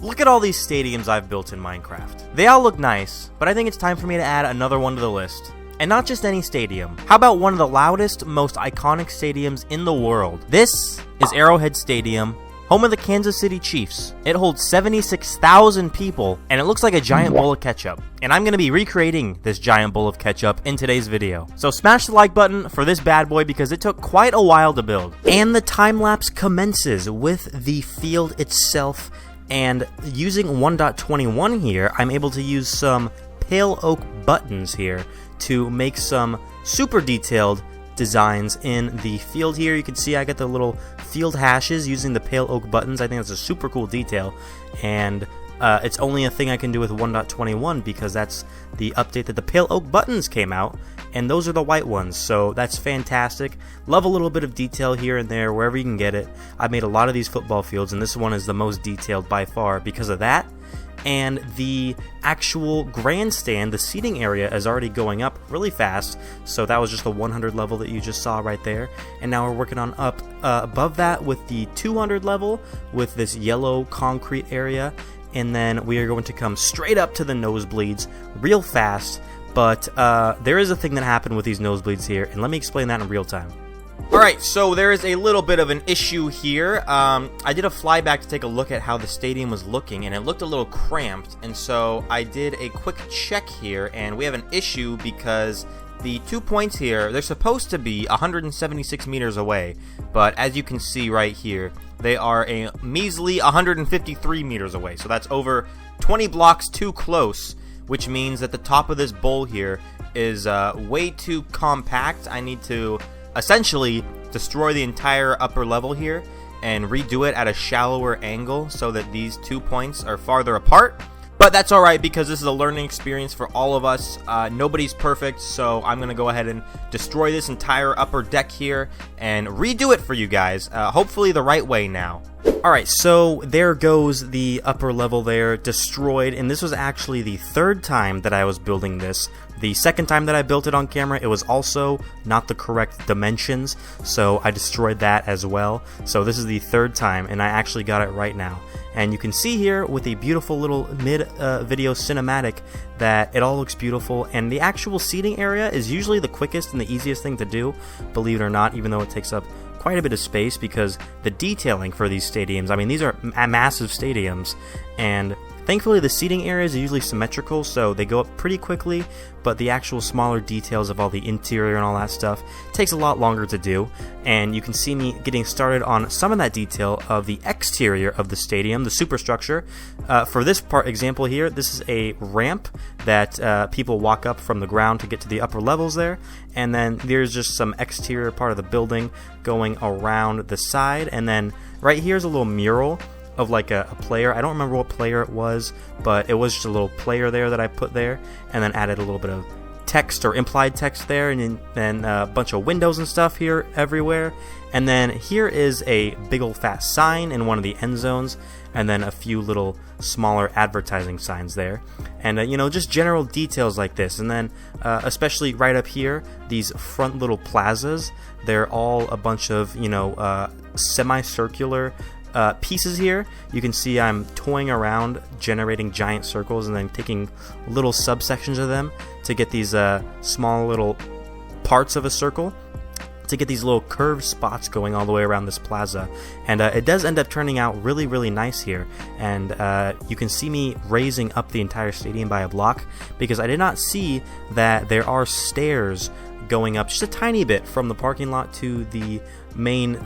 Look at all these stadiums I've built in Minecraft. They all look nice, but I think it's time for me to add another one to the list. And not just any stadium. How about one of the loudest, most iconic stadiums in the world? This is Arrowhead Stadium, home of the Kansas City Chiefs. It holds 76,000 people, and it looks like a giant bowl of ketchup. And I'm going to be recreating this giant bowl of ketchup in today's video. So smash the like button for this bad boy because it took quite a while to build. And the time-lapse commences with the field itself. And using 1.21 here, I'm able to use some pale oak buttons here to make some super detailed designs in the field here. You can see I got the little field hashes using the pale oak buttons. I think that's a super cool detail, and it's only a thing I can do with 1.21 because that's the update that the pale oak buttons came out, and those are the white ones, so that's fantastic. Love a little bit of detail here and there wherever you can get it. I've made a lot of these football fields, and this one is the most detailed by far because of that. And the actual grandstand, the seating area, is already going up really fast. So that was just the 100 level that you just saw right there. And now we're working on up above that with the 200 level with this yellow concrete area. And then we are going to come straight up to the nosebleeds real fast. But there is a thing that happened with these nosebleeds here, and let me explain that in real time. Alright, so there is a little bit of an issue here. I did a flyback to take a look at how the stadium was looking, and it looked a little cramped, and so I did a quick check here, and we have an issue because the 2 points here, they're supposed to be 176 meters away, but as you can see right here, they are a measly 153 meters away, so that's over 20 blocks too close, which means that the top of this bowl here is way too compact. I need to essentially destroy the entire upper level here and redo it at a shallower angle so that these 2 points are farther apart. But that's alright because this is a learning experience for all of us. Nobody's perfect, so I'm going to go ahead and destroy this entire upper deck here and redo it for you guys, hopefully the right way now. Alright, so there goes the upper level there, destroyed, and this was actually the third time that I was building this. The second time that I built it on camera, it was also not the correct dimensions, so I destroyed that as well. So this is the third time, and I actually got it right now. And you can see here with a beautiful little mid-video cinematic that it all looks beautiful, and the actual seating area is usually the quickest and the easiest thing to do, believe it or not, even though it takes up quite a bit of space because the detailing for these stadiums, I mean, these are massive stadiums, and thankfully the seating areas are usually symmetrical, so they go up pretty quickly, but the actual smaller details of all the interior and all that stuff takes a lot longer to do. And you can see me getting started on some of that detail of the exterior of the stadium, the superstructure. For this part example here, this is a ramp that people walk up from the ground to get to the upper levels there, and then there's just some exterior part of the building going around the side, and then right here is a little mural of like a player. I don't remember what player it was, but it was just a little player there that I put there, and then added a little bit of text or implied text there, and then a bunch of windows and stuff here everywhere. And then here is a big old fat sign in one of the end zones, and then a few little smaller advertising signs there, and you know, just general details like this. And then especially right up here, these front little plazas, they're all a bunch of, you know, semicircular pieces here. You can see I'm toying around generating giant circles and then taking little subsections of them to get these small little parts of a circle, to get these little curved spots going all the way around this plaza. And it does end up turning out really, really nice here. And you can see me raising up the entire stadium by a block because I did not see that there are stairs going up just a tiny bit from the parking lot to the main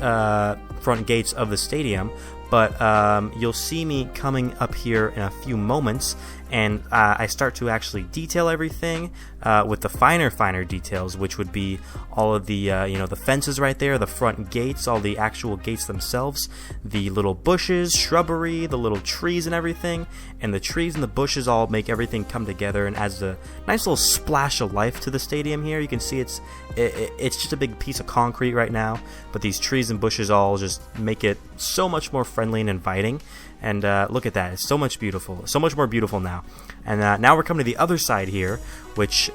front gates of the stadium. But you'll see me coming up here in a few moments, and I start to actually detail everything with the finer details, which would be all of the you know, the fences right there, the front gates, all the actual gates themselves, the little bushes, shrubbery, the little trees and everything. And the trees and the bushes all make everything come together and adds a nice little splash of life to the stadium here. You can see it's just a big piece of concrete right now, but these trees and bushes all just make it so much more friendly and inviting. And look at that, it's so much more beautiful now. And now we're coming to the other side here, which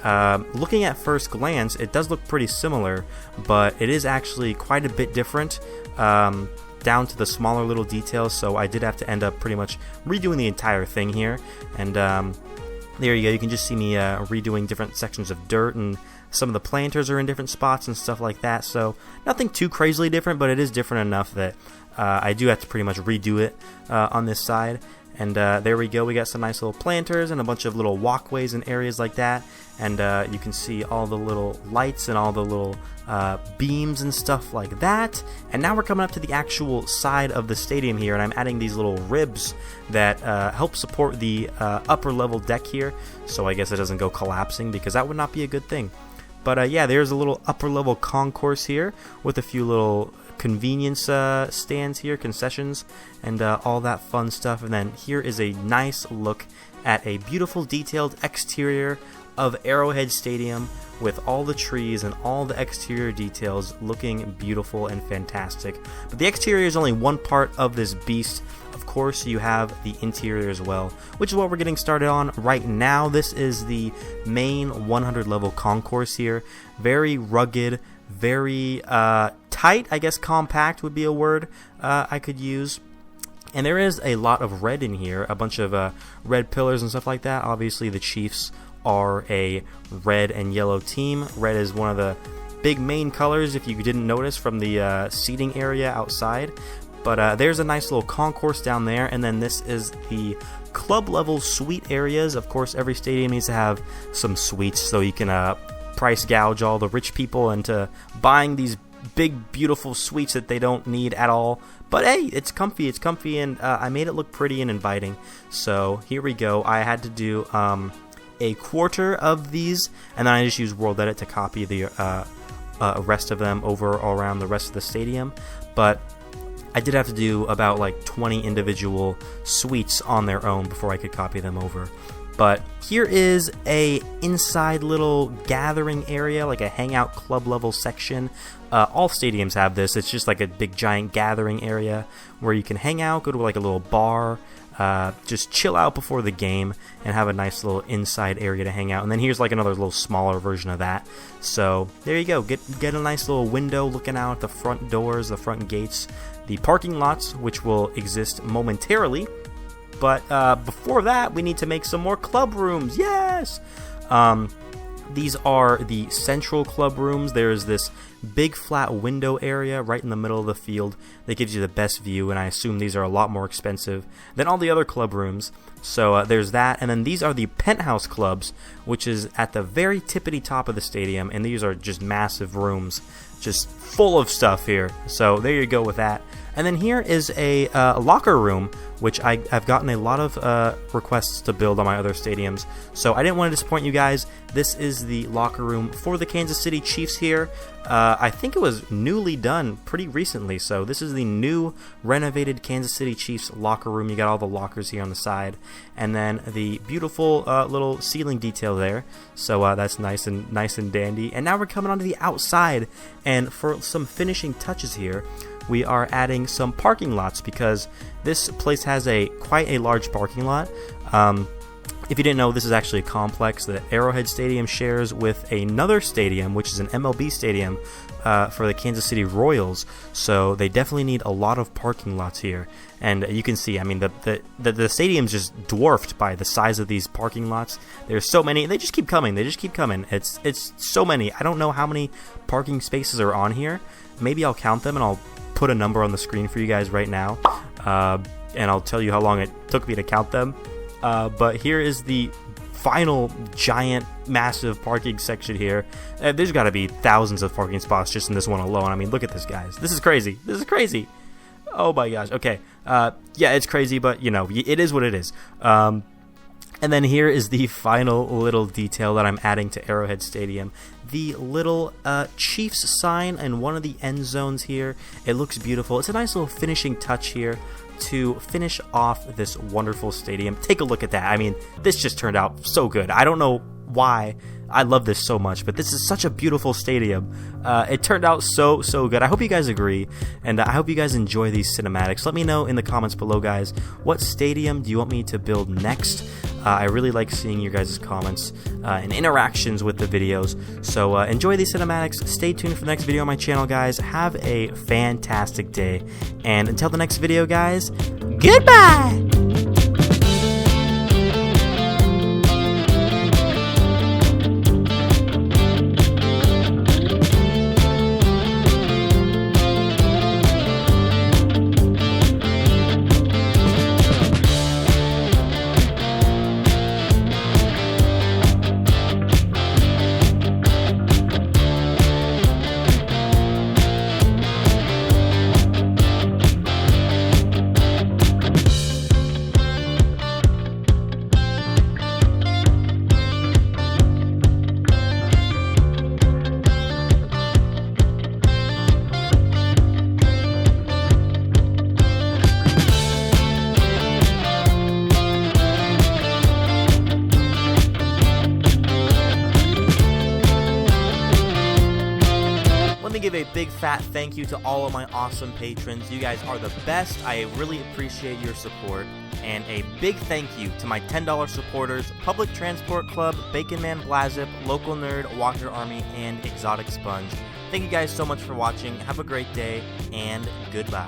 looking at first glance, it does look pretty similar, but it is actually quite a bit different. down to the smaller little details, so I did have to end up pretty much redoing the entire thing here. And there you go, you can just see me redoing different sections of dirt, and some of the planters are in different spots and stuff like that. So nothing too crazily different, but it is different enough that I do have to pretty much redo it on this side. And there we go, we got some nice little planters and a bunch of little walkways and areas like that. And you can see all the little lights and all the little beams and stuff like that. And now we're coming up to the actual side of the stadium here, and I'm adding these little ribs that help support the upper level deck here. So I guess it doesn't go collapsing, because that would not be a good thing. But yeah, there's a little upper level concourse here with a few little convenience stands here, concessions, and all that fun stuff. And then here is a nice look at a beautiful detailed exterior of Arrowhead Stadium with all the trees and all the exterior details looking beautiful and fantastic. But the exterior is only one part of this beast. Of course, you have the interior as well, which is what we're getting started on right now. This is the main 100 level concourse here. Very rugged, very tight, I guess compact would be a word I could use. And there is a lot of red in here, a bunch of red pillars and stuff like that. Obviously the Chiefs are a red and yellow team. Red is one of the big main colors, if you didn't notice, from the seating area outside. But there's a nice little concourse down there, and then this is the club level suite areas. Of course, every stadium needs to have some suites, so you can price gouge all the rich people into buying these big beautiful suites that they don't need at all. But hey, it's comfy, and I made it look pretty and inviting. So here we go. I had to do a quarter of these, and then I just used World Edit to copy the rest of them over around the rest of the stadium. But I did have to do about like 20 individual suites on their own before I could copy them over. But here is a inside little gathering area, like a hangout club level section. All stadiums have this. It's just like a big giant gathering area where you can hang out, go to like a little bar, just chill out before the game, and have a nice little inside area to hang out. And then here's like another little smaller version of that. So there you go. Get a nice little window looking out at the front doors, the front gates, the parking lots, which will exist momentarily. But before that, we need to make some more club rooms. Yes! These are the central club rooms. There's this big flat window area right in the middle of the field that gives you the best view, and I assume these are a lot more expensive than all the other club rooms. So there's that, and then these are the penthouse clubs, which is at the very tippity top of the stadium, and these are just massive rooms, just full of stuff here. So there you go with that. And then here is a locker room, which I've gotten a lot of requests to build on my other stadiums. So I didn't want to disappoint you guys. This is the locker room for the Kansas City Chiefs here. I think it was newly done pretty recently. So this is the new renovated Kansas City Chiefs locker room. You got all the lockers here on the side. And then the beautiful little ceiling detail there. So that's nice and dandy. And now we're coming onto the outside. And for some finishing touches here, we are adding some parking lots, because this place has quite a large parking lot. If you didn't know, this is actually a complex that Arrowhead Stadium shares with another stadium, which is an MLB stadium for the Kansas City Royals. So they definitely need a lot of parking lots here. And you can see, I mean, the stadium's just dwarfed by the size of these parking lots. There's so many. They just keep coming. It's so many. I don't know how many parking spaces are on here. Maybe I'll count them, and I'll put a number on the screen for you guys right now, and I'll tell you how long it took me to count them. But here is the final giant massive parking section here. There's got to be thousands of parking spots just in this one alone. I mean, look at this, guys. This is crazy. Oh my gosh. Okay, yeah, it's crazy, but you know, it is what it is. And then here is the final little detail that I'm adding to Arrowhead Stadium. The little Chiefs sign in one of the end zones here. It looks beautiful. It's a nice little finishing touch here to finish off this wonderful stadium. Take a look at that. I mean, this just turned out so good. I don't know why I love this so much, but this is such a beautiful stadium. It turned out so good. I hope you guys agree, and I hope you guys enjoy these cinematics. Let me know in the comments below, guys, what stadium do you want me to build next? I really like seeing your guys' comments and interactions with the videos. So enjoy these cinematics. Stay tuned for the next video on my channel, guys. Have a fantastic day. And until the next video, guys, goodbye! Give a big fat thank you to all of my awesome patrons. You guys are the best. I really appreciate your support. And a big thank you to my $10 supporters, Public Transport Club, Bacon Man Blazip, Local Nerd, Walker Army, and Exotic Sponge. Thank you guys so much for watching. Have a great day, and goodbye.